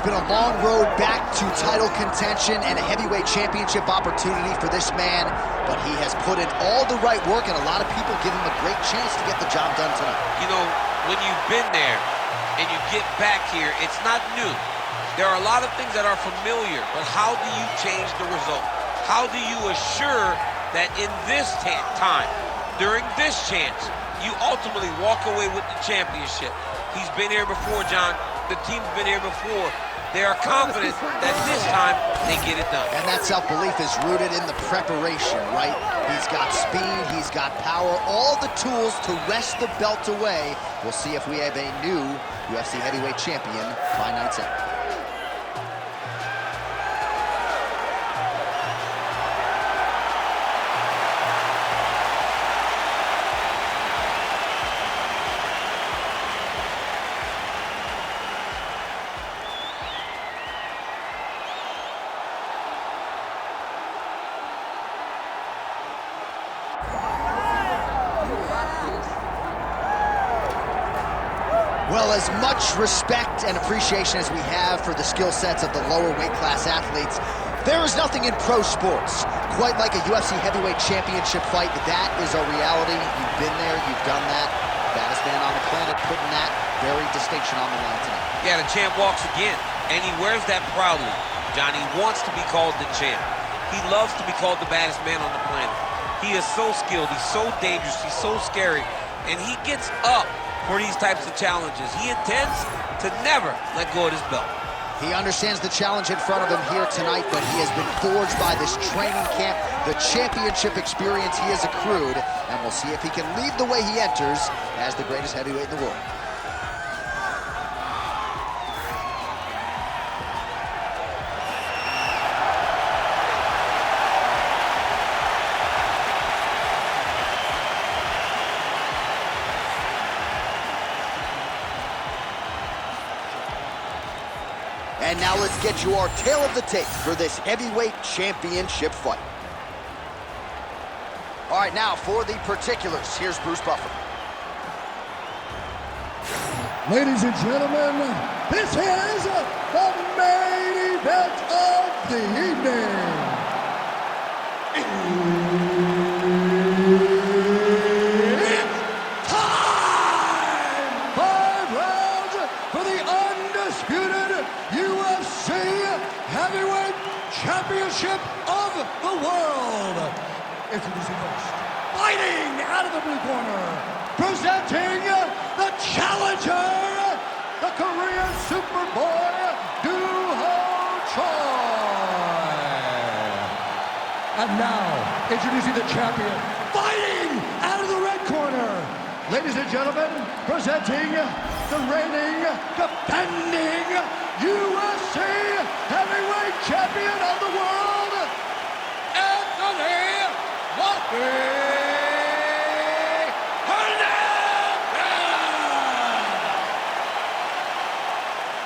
It's been a long road back to title contention and a heavyweight championship opportunity for this man, but he has put in all the right work, and a lot of people give him a great chance to get the job done tonight. You know, when you've been there and you get back here, it's not new. There are a lot of things that are familiar, but how do you change the result? How do you assure that in this time, during this chance, you ultimately walk away with the championship? He's been here before, John. The team's been here before. They are confident that this time they get it done. And that self-belief is rooted in the preparation, right? He's got speed, he's got power, all the tools to wrest the belt away. We'll see if we have a new UFC heavyweight champion by night's end. Well, as much respect and appreciation as we have for the skill sets of the lower weight class athletes, there is nothing in pro sports quite like a UFC heavyweight championship fight. That is a reality. You've been there, you've done that. Baddest man on the planet putting that very distinction on the line tonight. Yeah, the champ walks again, and he wears that proudly. Johnny wants to be called the champ. He loves to be called the baddest man on the planet. He is so skilled, he's so dangerous, he's so scary, and he gets up for these types of challenges. He intends to never let go of his belt. He understands the challenge in front of him here tonight, but he has been forged by this training camp, the championship experience he has accrued, and we'll see if he can lead the way he enters as the greatest heavyweight in the world. And now let's get you our tale of the tape for this heavyweight championship fight. All right, now for the particulars, here's Bruce Buffer. Ladies and gentlemen, this is the main event of the evening. It's time! 5 rounds for the undisputed UFC Heavyweight Championship of the world. Introducing first, fighting out of the blue corner, presenting the challenger, the Korean Superboy, Duho Choi. And now, introducing the champion, fighting out of the red corner. Ladies and gentlemen, presenting the reigning, defending UFC Heavyweight Champion of the world, Anthony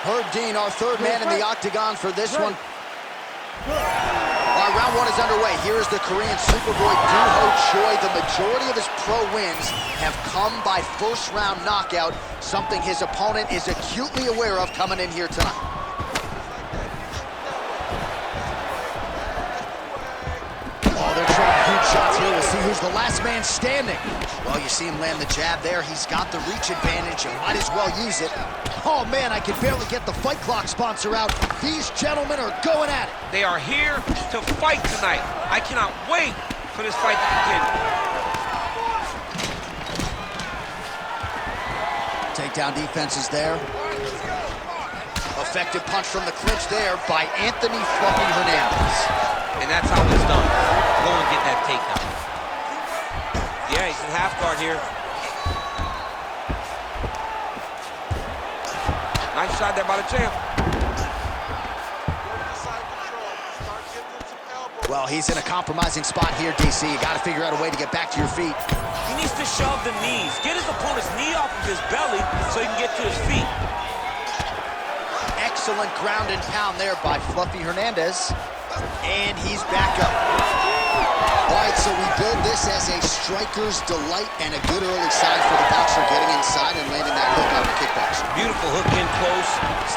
Herb Dean, our third man in the octagon for this one. All right, round one is underway. Here is the Korean Superboy, Duho Choi. The majority of his pro wins have come by first-round knockout, something his opponent is acutely aware of coming in here tonight. Shots here. We'll see who's the last man standing. Well, you see him land the jab there. He's got the reach advantage and might as well use it. Oh, man, I can barely get the Fight Clock sponsor out. These gentlemen are going at it. They are here to fight tonight. I cannot wait for this fight to continue. Takedown defense is there. Effective punch from the clinch there by Anthony Fluffy Hernandez. And that's how it's done. Go and get that takedown. Yeah, he's in half guard here. Nice shot there by the champ. Well, he's in a compromising spot here, DC. You got to figure out a way to get back to your feet. He needs to shove the knees. Get his opponent's knee off of his belly so he can get to his feet. Excellent ground and pound there by Fluffy Hernandez. And he's back up. All right, so we build this as a striker's delight and a good early sign for the boxer getting inside and landing that hook on the kickboxer. Beautiful hook in close,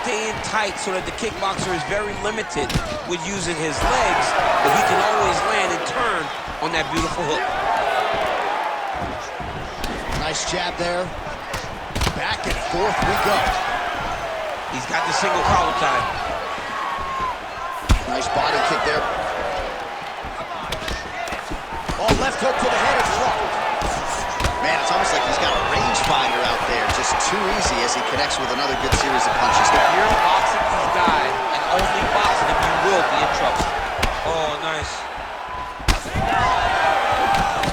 staying tight so that the kickboxer is very limited with using his legs, but he can always land and turn on that beautiful hook. Nice jab there. Back and forth we go. He's got the single collar tie. Nice body kick there. Oh, left hook to the head is blocked. Man, it's almost like he's got a rangefinder out there. Just too easy as he connects with another good series of punches. If you're boxing this guy and only boxing him, you will be in trouble. Oh, nice.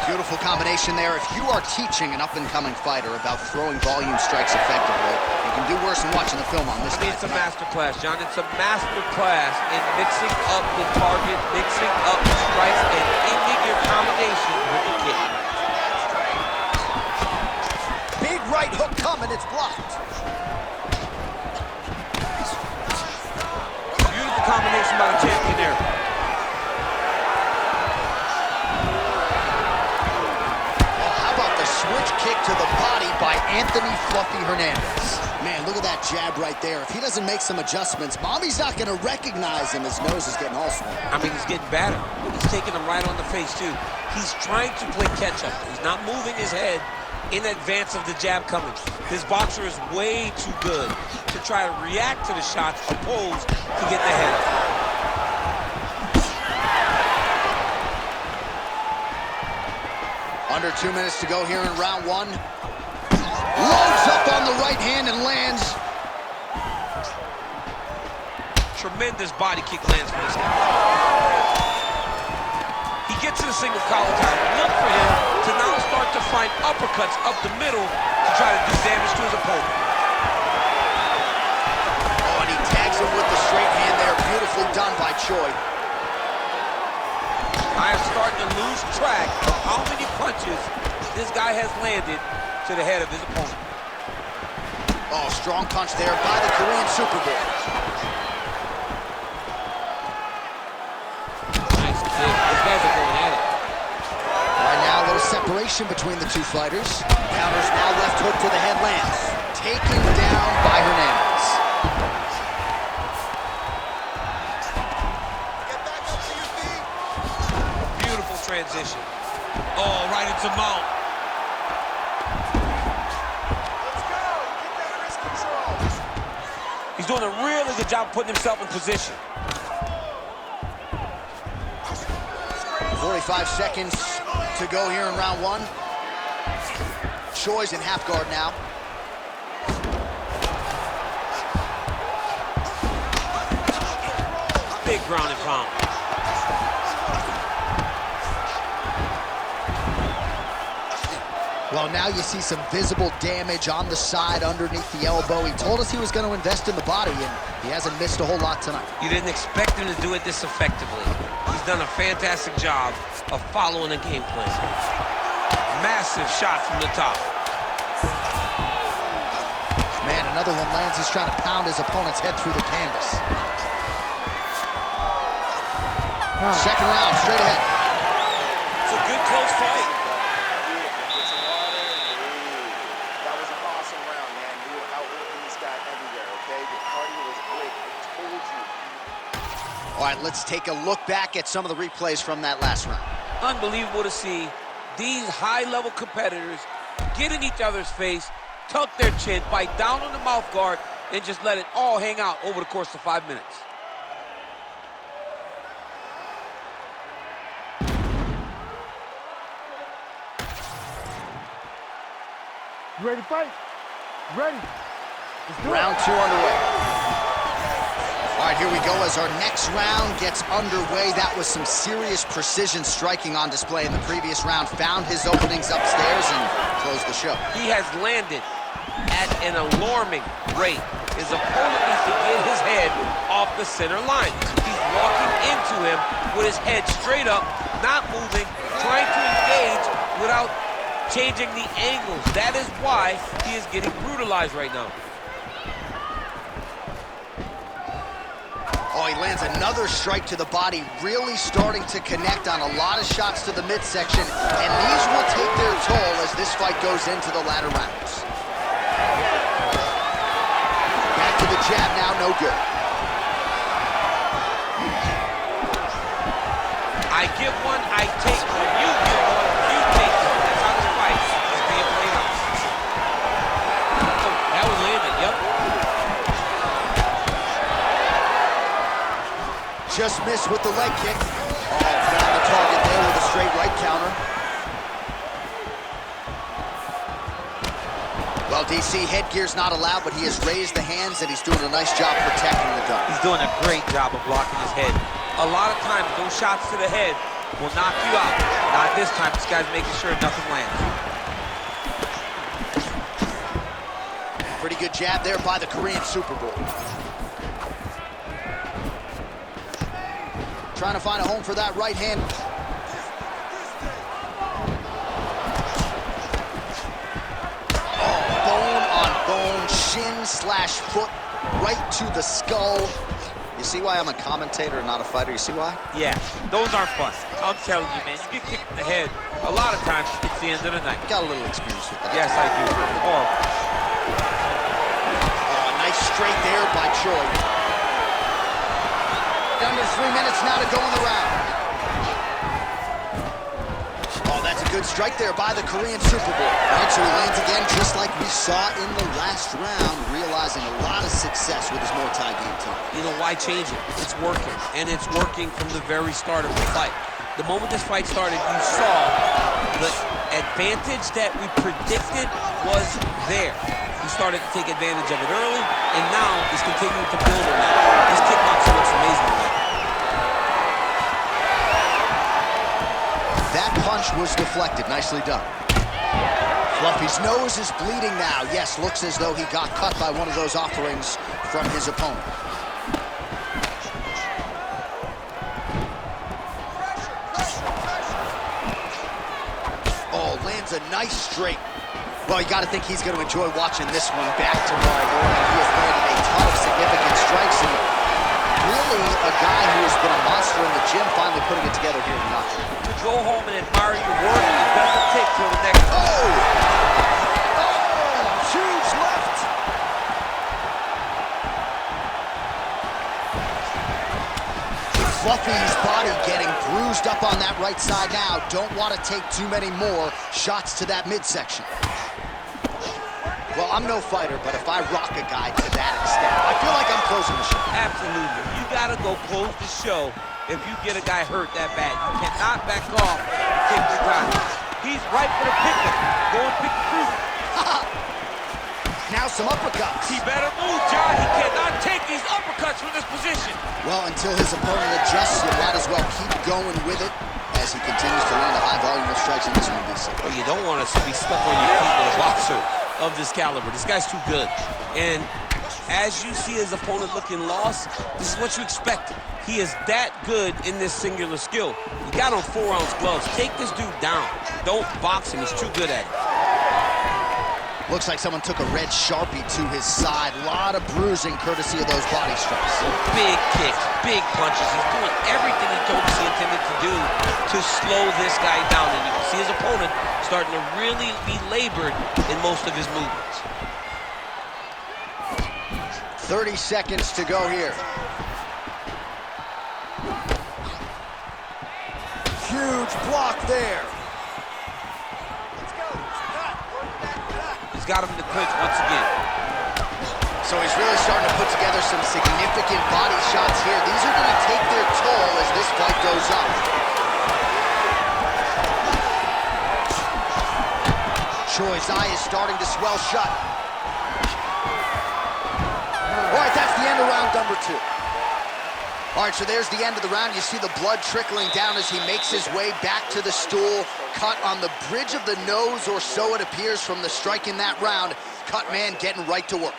Beautiful combination there. If you are teaching an up-and-coming fighter about throwing volume strikes effectively, you can do worse than watching the film on this. I mean, it's a master class, John. It's a master class in mixing up the target, mixing up the strikes, and ending your combination with the kick. Big right hook coming, it's blocked. Beautiful combination by the champion there. Switch kick to the body by Anthony Fluffy Hernandez. Man, look at that jab right there. If he doesn't make some adjustments, Mommy's not going to recognize him. His nose is getting all swollen. I mean, he's getting better. He's taking him right on the face, too. He's trying to play catch-up. He's not moving his head in advance of the jab coming. This boxer is way too good to try to react to the shots opposed to get the head up. Under 2 minutes to go here in round one. Loads up on the right hand and lands. Tremendous body kick lands for this guy. He gets to the single collar tie. Look for him to now start to find uppercuts up the middle to try to do damage to his opponent. Oh, and he tags him with the straight hand there. Beautifully done by Choi. I am starting to lose track of how many punches this guy has landed to the head of his opponent. Oh, strong punch there by the Korean Superboy. Nice kick. These guys are going at it. Right now, a little separation between the two fighters. Counters now, left hook to the head lands. Taken down by Hernandez. Transition. Oh, right into mount. Let's go. Get that wrist control. He's doing a really good job putting himself in position. 45 seconds to go here in round one. Choi's in half guard now. Big ground and pound. Well, now you see some visible damage on the side underneath the elbow. He told us he was going to invest in the body, and he hasn't missed a whole lot tonight. You didn't expect him to do it this effectively. He's done a fantastic job of following a game plan. Massive shot from the top. Man, another one lands. He's trying to pound his opponent's head through the canvas. Second round, straight ahead. It's a good close fight. All right, let's take a look back at some of the replays from that last round. Unbelievable to see these high-level competitors get in each other's face, tuck their chin, bite down on the mouth guard, and just let it all hang out over the course of 5 minutes. You ready to fight? Ready? Round two underway. All right, here we go as our next round gets underway. That was some serious precision striking on display in the previous round. Found his openings upstairs and closed the show. He has landed at an alarming rate. His opponent needs to get his head off the center line. He's walking into him with his head straight up, not moving, trying to engage without changing the angles. That is why he is getting brutalized right now. Oh, he lands another strike to the body, really starting to connect on a lot of shots to the midsection, and these will take their toll as this fight goes into the latter rounds. Back to the jab now, no good. I give one, I take one. You give one, you take one. That's how this fight is being played out. Oh, that was landed, yep. Just missed with the leg kick. Oh, found the target there with a straight right counter. Well, DC, headgear's not allowed, but he has raised the hands, and he's doing a nice job protecting the gun. He's doing a great job of blocking his head. A lot of times, those shots to the head will knock you out. Not this time. This guy's making sure nothing lands. Pretty good jab there by the Korean Super Bowl. Trying to find a home for that right hand. Oh, bone on bone, shin slash foot, right to the skull. You see why I'm a commentator and not a fighter? You see why? Yeah, those aren't fun. I'm telling you, man, you get kicked in the head, a lot of times it's the end of the night. Got a little experience with that. Yes, I do. Horrible. Oh, nice straight there by Choi. Under 3 minutes now to go in the round. Oh, that's a good strike there by the Korean Super Bowl. All right, so he lands again just like we saw in the last round, realizing a lot of success with his Muay Thai game time. You know, why change it? It's working, and it's working from the very start of the fight. The moment this fight started, you saw the advantage that we predicted was there. He started to take advantage of it early, and now he's continuing to build on that. His kickboxing looks amazing tonight. That punch was deflected. Nicely done. Fluffy's nose is bleeding now. Yes, looks as though he got cut by one of those offerings from his opponent. Oh, lands a nice straight. Well, you got to think he's going to enjoy watching this one back tomorrow morning. He has landed a ton of significant strikes, and really a guy who has been a monster in the gym, finally putting it together here in the octagon. To go home and admire your work, it doesn't take till the next one. Huge left. Fluffy's body getting bruised up on that right side now. Don't want to take too many more shots to that midsection. Well, I'm no fighter, but if I rock a guy to that extent, I feel like I'm closing the show. Absolutely. You got to go close the show if you get a guy hurt that bad. You cannot back off and take your time. He's right for the pickup. Go and pick the fruit. Now some uppercuts. He better move, John. He cannot take these uppercuts from this position. Well, until his opponent adjusts, you might as well keep going with it as he continues to land a high volume of strikes in this one, DC. Well, you don't want to be stuck on your feet with a boxer of this caliber. This guy's too good. And as you see his opponent looking lost, this is what you expect. He is that good in this singular skill. You got on 4-ounce gloves. Take this dude down. Don't box him. He's too good at it. Looks like someone took a red Sharpie to his side. A lot of bruising courtesy of those body strikes. Big kicks, big punches. He's doing everything he told us he intended to do to slow this guy down. And you can see his opponent starting to really be labored in most of his movements. 30 seconds to go here. Huge block there. He's got him in the clinch once again. So he's really starting to put together some significant body shots here. These are going to take their toll as this fight goes up. Choi's eye is starting to swell shut. All right, that's the end of round number 2. All right, so there's the end of the round. You see the blood trickling down as he makes his way back to the stool. Cut on the bridge of the nose, or so it appears from the strike in that round. Cut man getting right to work.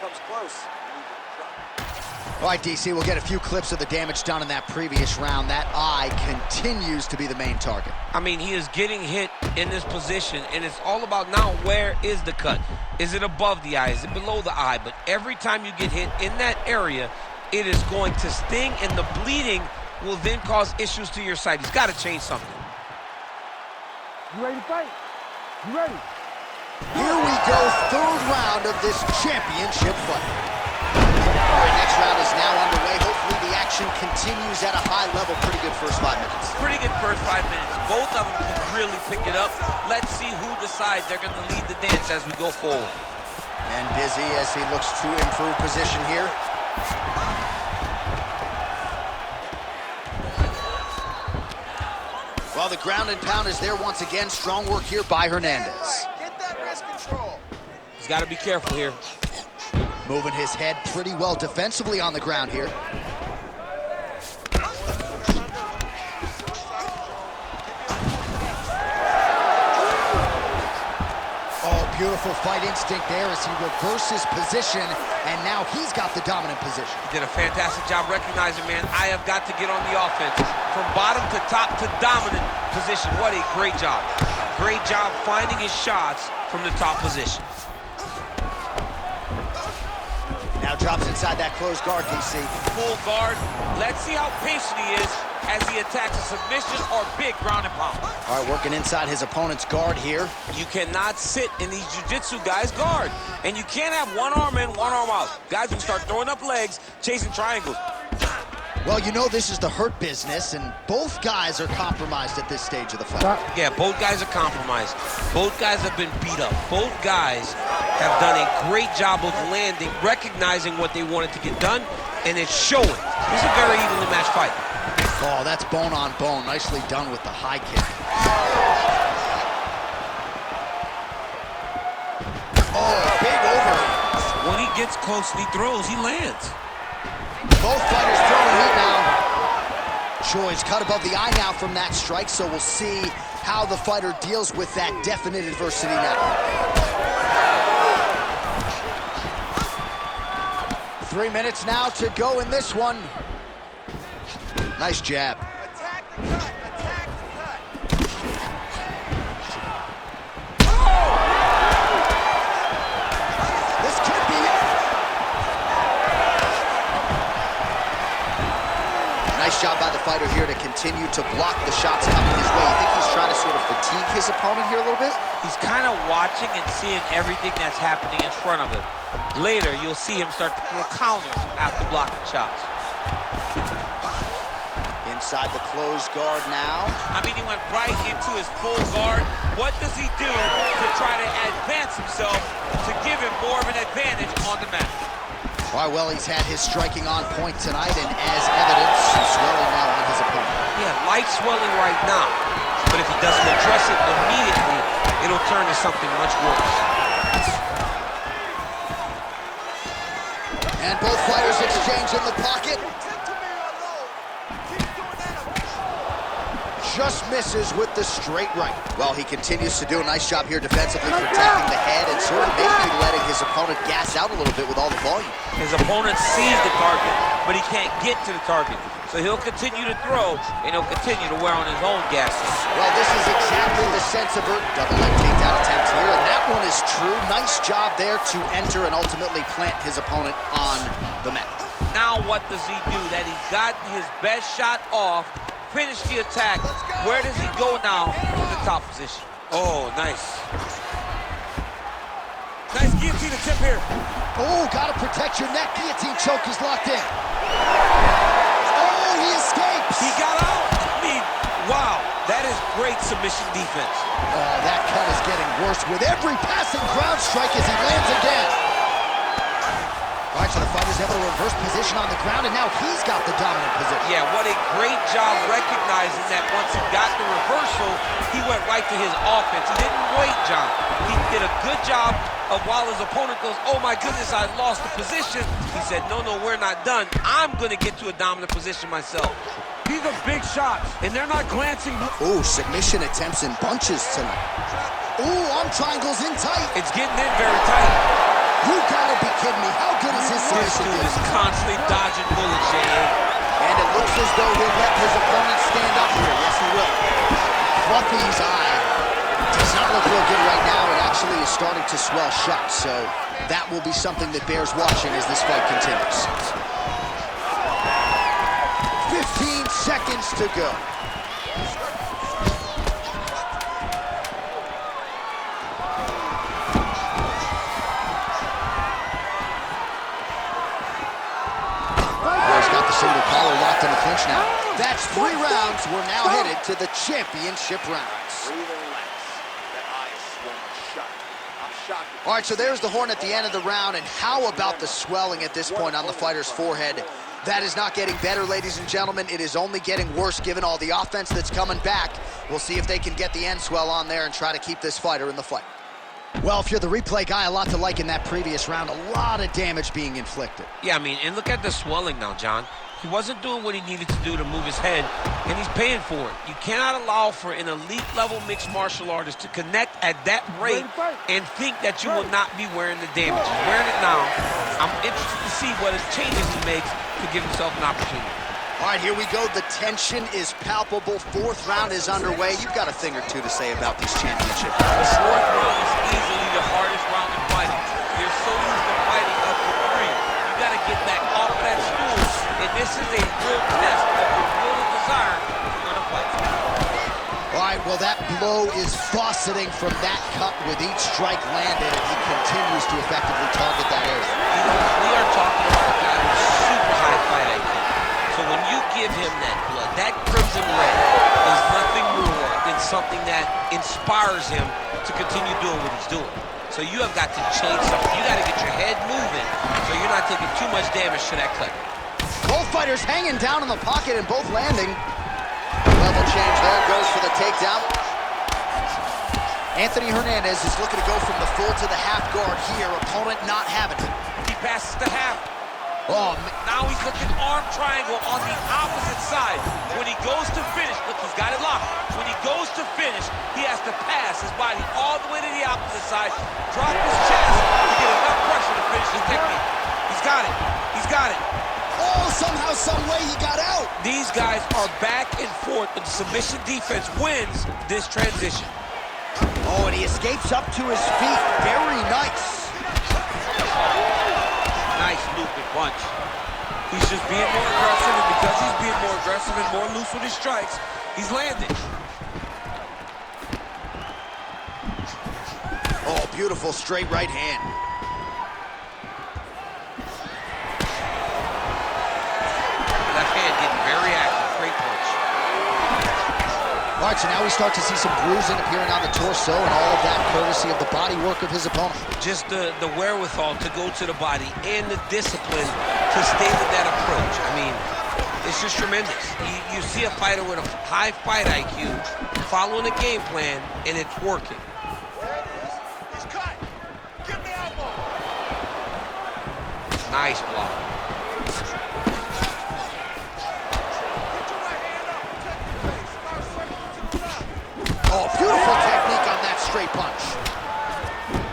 All right, DC, we'll get a few clips of the damage done in that previous round. That eye continues to be the main target. I mean, he is getting hit in this position, and it's all about now, where is the cut? Is it above the eye? Is it below the eye? But every time you get hit in that area, it is going to sting, and the bleeding will then cause issues to your side. He's got to change something. You ready to fight? You ready? Here we go, third round of this championship fight. All right, next round is now underway. Hopefully the action continues at a high level. Pretty good first 5 minutes. Pretty good first 5 minutes. Both of them can really pick it up. Let's see who decides they're going to lead the dance as we go forward. And busy as he looks to improve position here. Well, the ground and pound is there once again. Strong work here by Hernandez. Get that wrist control. He's got to be careful here. Moving his head pretty well defensively on the ground here. Oh, beautiful fight instinct there as he reverses position, and now he's got the dominant position. He did a fantastic job recognizing, man, I have got to get on the offense. From bottom to top to dominant position. What a great job. Great job finding his shots from the top position. Now drops inside that closed guard, DC. Full guard. Let's see how patient he is as he attacks a submission or big ground and pound. All right, working inside his opponent's guard here. You cannot sit in these jiu-jitsu guys' guard. And you can't have one arm in, one arm out. Guys will start throwing up legs, chasing triangles. Well, you know this is the hurt business, and both guys are compromised at this stage of the fight. Yeah, both guys are compromised. Both guys have been beat up. Both guys have done a great job of landing, recognizing what they wanted to get done, and it's showing. This is a very evenly matched fight. Oh, that's bone on bone. Nicely done with the high kick. Oh, big overhand. When he gets close and he throws, he lands. Both fighters throwing heat now. Choi's cut above the eye now from that strike, so we'll see how the fighter deals with that definite adversity now. 3 minutes now to go in this one. Nice jab. Attack the cut. Attack the cut. This could be it. Nice job by the fighter here to continue to block the shots coming his way. You think he's trying to sort of fatigue his opponent here a little bit? He's kind of watching and seeing everything that's happening in front of him. Later, you'll see him start to throw counters after blocking shots. Inside the closed guard now. I mean, he went right into his full guard. What does he do to try to advance himself to give him more of an advantage on the mat? All right, well, he's had his striking on point tonight, and as evidence, some swelling now on his opponent. Yeah, light swelling right now. But if he doesn't address it immediately, it'll turn to something much worse. And both fighters exchange in the pocket. Just misses with the straight right. Well, he continues to do a nice job here defensively, protecting the head and sort of maybe letting his opponent gas out a little bit with all the volume. His opponent sees the target, but he can't get to the target. So he'll continue to throw, and he'll continue to wear on his own gas. Well, this is exactly the sense-avert double leg takedown attempt here, and that one is true. Nice job there to enter and ultimately plant his opponent on the mat. Now what does he do? That he's gotten his best shot off, finish the attack. Where does he go now from the top position? Oh, nice. Nice guillotine attempt here. Oh, gotta protect your neck. Guillotine choke is locked in. Oh, he escapes. He got out. I mean, wow. That is great submission defense. Oh, that cut is getting worse with every passing ground strike as he lands again. All right, so the fighter's able to reverse position on the ground, and now he's got the dominant position. Yeah, what a great job recognizing that once he got the reversal, he went right to his offense. He didn't wait, John. He did a good job of while his opponent goes, oh my goodness, I lost the position. He said, no, we're not done. I'm gonna get to a dominant position myself. These are big shots, and they're not glancing. Oh, submission attempts in bunches tonight. Oh, arm triangles in tight. It's getting in very tight. You gotta be kidding me. How good is his This submission? dude is constantly dodging bullets, Shane. And it looks as though he'll let his opponent stand up here. Yes, he will. Fluffy's eye does not look real good right now. It actually is starting to swell shut, so that will be something that bears watching as this fight continues. seconds to go. He's got the single collar locked in the clinch now. That's 3 rounds. We're now headed to the championship rounds. All right, so there's the horn at the end of the round, and how about the swelling at this point on the fighter's forehead? That is not getting better, ladies and gentlemen. It is only getting worse given all the offense that's coming back. We'll see if they can get the end swell on there and try to keep this fighter in the fight. Well, if you're the replay guy, a lot to like in that previous round. A lot of damage being inflicted. Yeah, I mean, and look at the swelling now, John. He wasn't doing what he needed to do to move his head, and he's paying for it. You cannot allow for an elite-level mixed martial artist to connect at that rate and think that you will not be wearing the damage. He's wearing it now. I'm interested to see what changes he makes to give himself an opportunity. All right, here we go. The tension is palpable. 4th round is underway. You've got a thing or two to say about these championship rounds. The 4th round is easily the hardest round in fighting. You're so used to fighting up to 3. You got to get back off that stool. And this is a real test of your will and desire to win a fight. All right, well, that blow is fauceting from that cut with each strike landed, and he continues to effectively target that area. We are talking about a guy with super high fight IQ. So when you give him that blood, that crimson red is nothing more than something that inspires him to continue doing what he's doing. So you have got to change something. You got to get your head moving so you're not taking too much damage to that cut. Both fighters hanging down in the pocket and both landing. Level change there, goes for the takedown. Anthony Hernandez is looking to go from the full to the half guard here. Opponent not having it. He passes the half. Oh, now he's looking arm triangle on the opposite side. When he goes to finish, look, he's got it locked. When he goes to finish, he has to pass his body all the way to the opposite side, drop his chest to get enough pressure to finish his technique. He's got it. He's got it. Oh, somehow, some way he got out. These guys are back and forth, but the submission defense wins this transition. Oh, and he escapes up to his feet. Very nice. Nice looping punch. He's just being more aggressive, and because he's being more aggressive and more loose with his strikes, he's landing. Oh, beautiful straight right hand. Left hand getting very active. Great punch. All right, so now we start to see some bruising appearing on the torso, and all of that courtesy of the body work of his opponent. Just the wherewithal to go to the body and the discipline to stay with that approach. I mean, it's just tremendous. You see a fighter with a high fight IQ following a game plan, and it's working. He's cut. Give me elbow. Nice block. Oh, beautiful technique on that straight punch.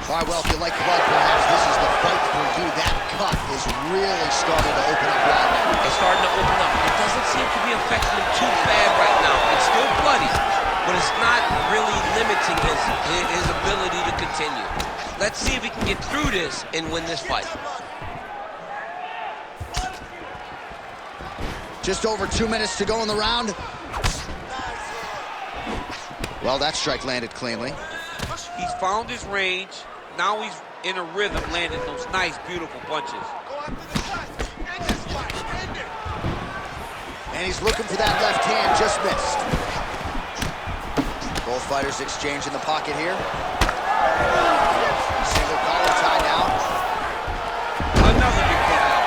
All right, well, if you like blood, perhaps this is the fight for you. That cut is really starting to open up wide now. It's starting to open up. It doesn't seem to be affecting him too bad right now. It's still bloody, but it's not really limiting his ability to continue. Let's see if he can get through this and win this fight. Just over 2 minutes to go in the round. Well, that strike landed cleanly. He's found his range. Now he's in a rhythm, landing those nice, beautiful punches. Go after the cut. End this fight. End it. And he's looking for that left hand, just missed. Both fighters exchange in the pocket here. Single collar tie now. Another big takedown.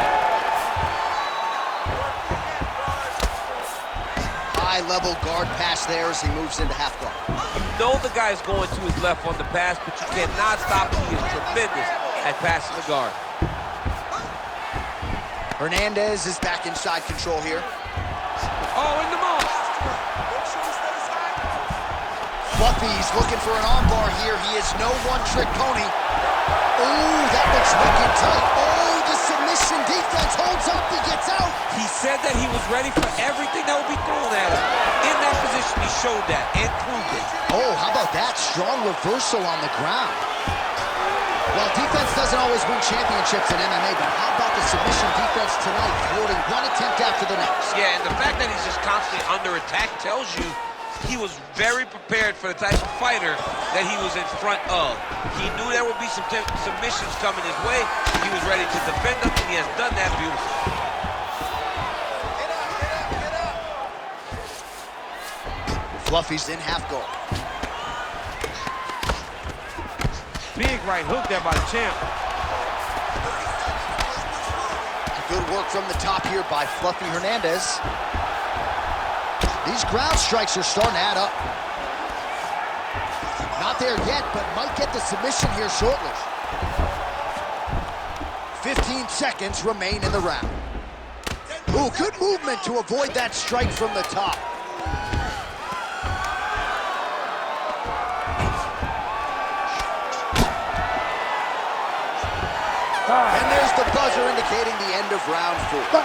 High-level guard pass there as he moves into half guard. You know the guy's going to his left on the pass, but you cannot stop him. He is tremendous at passing the guard. Hernandez is back inside control here. Oh, in the mouth. Fluffy's looking for an armbar here. He is no one-trick pony. Oh, that looks wicked tight. Oh, the submission defense holds up. He gets out. He said that he was ready for everything that would be thrown at him. In that position, he showed that and proved it. Oh, how about that strong reversal on the ground? Well, Defense doesn't always win championships in MMA, but how about the submission defense tonight, thwarting one attempt after the next? Yeah, and the fact that he's just constantly under attack tells you he was very prepared for the type of fighter that he was in front of. He knew there would be some submissions coming his way. He was ready to defend them, and he has done that beautifully. Fluffy's in half guard. Big right hook there by the champ. Good work from the top here by Fluffy Hernandez. These ground strikes are starting to add up. Not there yet, but might get the submission here shortly. 15 seconds remain in the round. Ooh, good movement to avoid that strike from the top. And there's the buzzer indicating the end of round 4.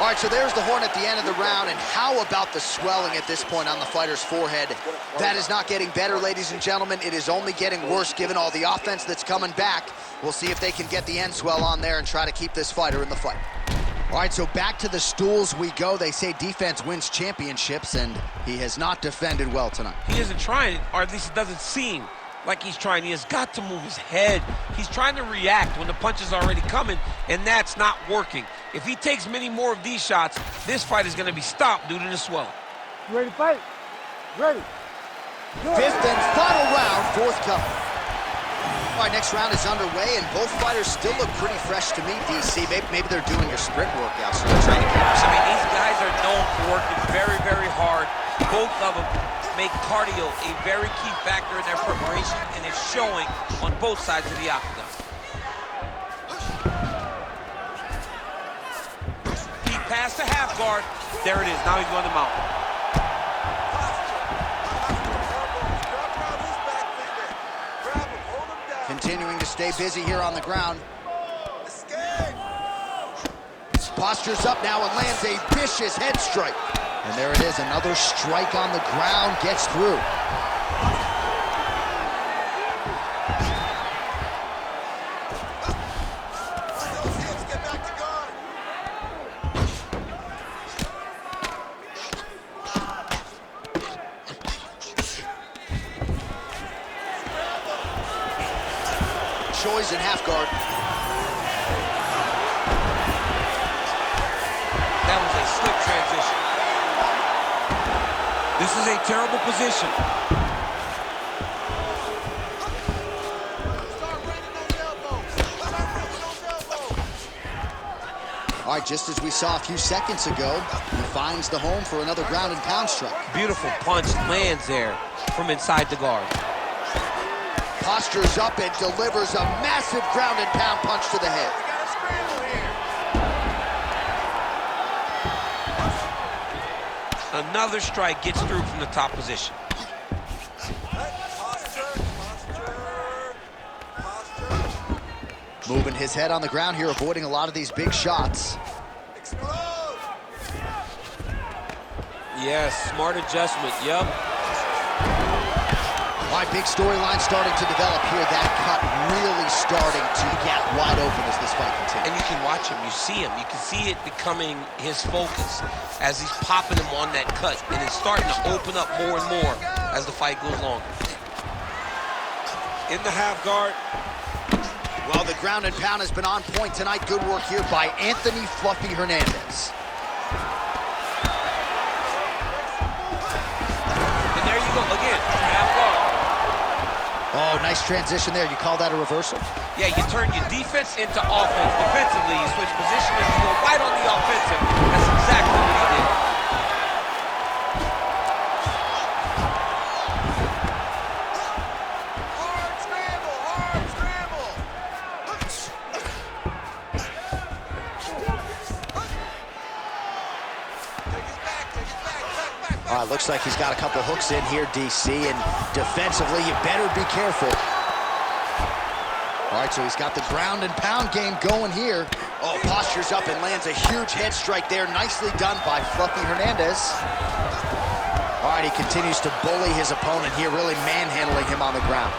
All right, so there's the horn at the end of the round, and how about the swelling at this point on the fighter's forehead? That is not getting better, ladies and gentlemen. It is only getting worse given all the offense that's coming back. We'll see if they can get the end swell on there and try to keep this fighter in the fight. All right, so back to the stools we go. They say defense wins championships, and he has not defended well tonight. He isn't trying, or at least it doesn't seem like he's trying. He has got to move his head. He's trying to react when the punch is already coming, and that's not working. If he takes many more of these shots, this fight is going to be stopped due to the swelling. You ready to fight? Ready. Fifth and final round, forthcoming. All right, next round is underway, and both fighters still look pretty fresh to me, DC. Maybe they're doing their sprint workouts, so they're trying to keep I mean, these guys are known for working very, very hard. Both of them make cardio a very key factor in their preparation, and it's showing on both sides of the octagon. He passed the half guard. There it is. Now he's going to mount. continuing to stay busy here on the ground. Postures up now and lands a vicious head strike. And there it is, another strike on the ground, gets through. Choi's in half guard. That was a slick transition. This is a terrible position. All right, just as we saw a few seconds ago, he finds the home for another ground and pound strike. Beautiful punch lands there from inside the guard. Postures up and delivers a massive ground and pound punch to the head. Another strike gets through from the top position. Moving his head on the ground here, avoiding a lot of these big shots. Yes, smart adjustment, yep. All right, big storyline starting to develop here. That cut really starting to get wide open as this fight continues. And you can watch him, you see him. You can see it becoming his focus as he's popping him on that cut. And it's starting to open up more and more as the fight goes longer. In the half guard. Well, the ground and pound has been on point tonight. Good work here by Anthony Fluffy Hernandez. And there you go, again, half guard. Oh, nice transition there. You call that a reversal? Yeah, you turn your defense into offense. Defensively, you switch position and you go right on the offensive. That's exactly what he did. Hard scramble, hard scramble. All right, looks like he's got a couple hooks in here, DC, and defensively, you better be careful. All right, so he's got the ground and pound game going here. Oh, postures up and lands a huge head strike there. Nicely done by Fluffy Hernandez. All right, he continues to bully his opponent here, really manhandling him on the ground.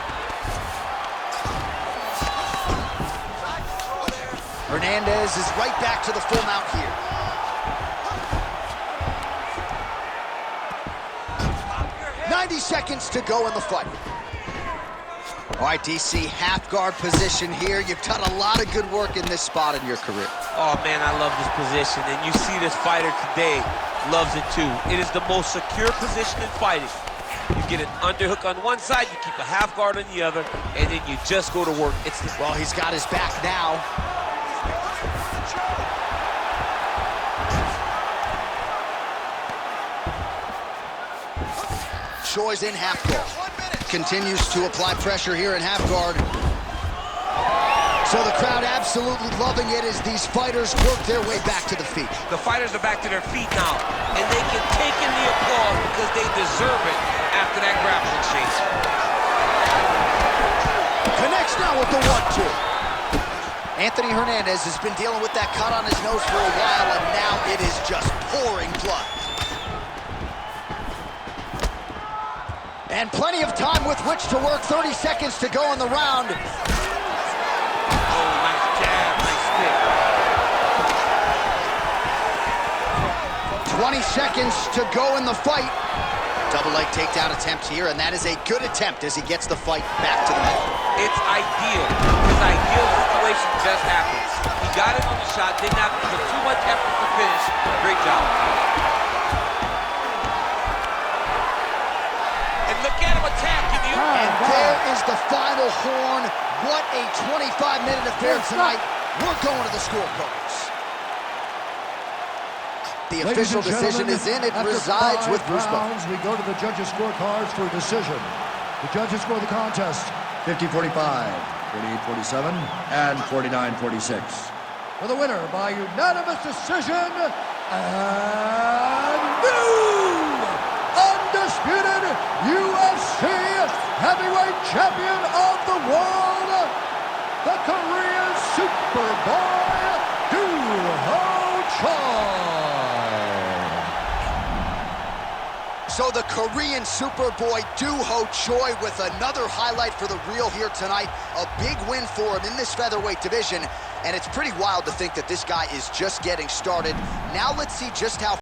Hernandez is right back to the full mount here. "90 seconds to go in the fight." All right, DC, half guard position here. You've done a lot of good work in this spot in your career. Oh, man, I love this position, and you see this fighter today loves it too. It is the most secure position in fighting. You get an underhook on one side, you keep a half guard on the other, and then you just go to work. Well, he's got his back now. Choi's in half guard. Continues to apply pressure here in half guard. So the crowd absolutely loving it as these fighters work their way back to the feet. The fighters are back to their feet now, and they can take in the applause because they deserve it after that grappling chase. Connects now with the 1-2. Anthony Hernandez has been dealing with that cut on his nose for a while, and now it is just pouring blood. And plenty of time with which to work. 30 seconds to go in the round. Oh, nice jab, nice stick. 20 seconds to go in the fight. Double leg takedown attempt here, and that is a good attempt as he gets the fight back to the middle. It's ideal. His ideal situation just happened. He got it on the shot, didn't have to put too much effort to finish. Great job. And look at him attacking you. And there is the final horn. What a 25-minute affair tonight. We're going to the scorecards. The official decision is in. It resides with Bruce Buffer. We go to the judges' scorecards for decision. The judges score the contest 50-45, 48-47, and 49-46. For the winner by unanimous decision, and new undisputed UFC heavyweight champion of the world, the Korean Superboy, Duho Choi. So the Korean Superboy Duho Choi with another highlight for the reel here tonight. A big win for him in this featherweight division, and it's pretty wild to think that this guy is just getting started. Now let's see just how